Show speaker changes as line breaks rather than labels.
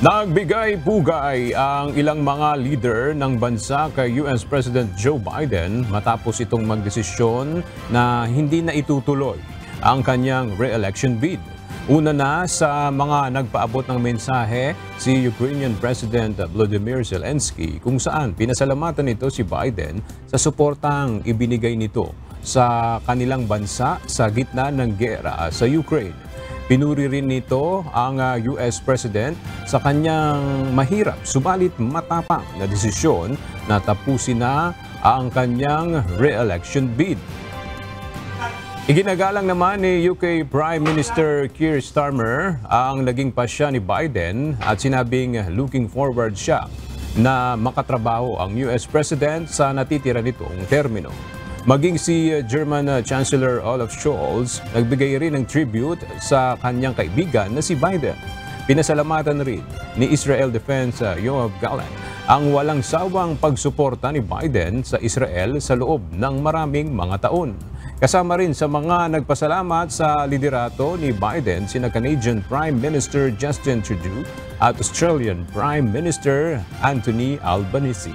Nagbigay-pugay ang ilang mga leader ng bansa kay US President Joe Biden matapos itong magdesisyon na hindi na itutuloy ang kanyang re-election bid. Una na sa mga nagpaabot ng mensahe si Ukrainian President Volodymyr Zelensky kung saan pinasalamatan nito si Biden sa suportang ibinigay nito sa kanilang bansa sa gitna ng giyera sa Ukraine. Pinuri rin nito ang US President sa kanyang mahirap subalit matapang na desisyon na tapusin na ang kanyang re-election bid. Iginagalang naman ni UK Prime Minister Keir Starmer ang naging pasya ni Biden at sinabing looking forward siya na makatrabaho ang US President sa natitira nitong termino. Maging si German Chancellor Olaf Scholz nagbigay rin ng tribute sa kanyang kaibigan na si Biden. Pinasalamatan rin ni Israel Defense Yoav Gallant ang walang sawang pagsuporta ni Biden sa Israel sa loob ng maraming mga taon. Kasama rin sa mga nagpasalamat sa liderato ni Biden sina Canadian Prime Minister Justin Trudeau at Australian Prime Minister Anthony Albanese.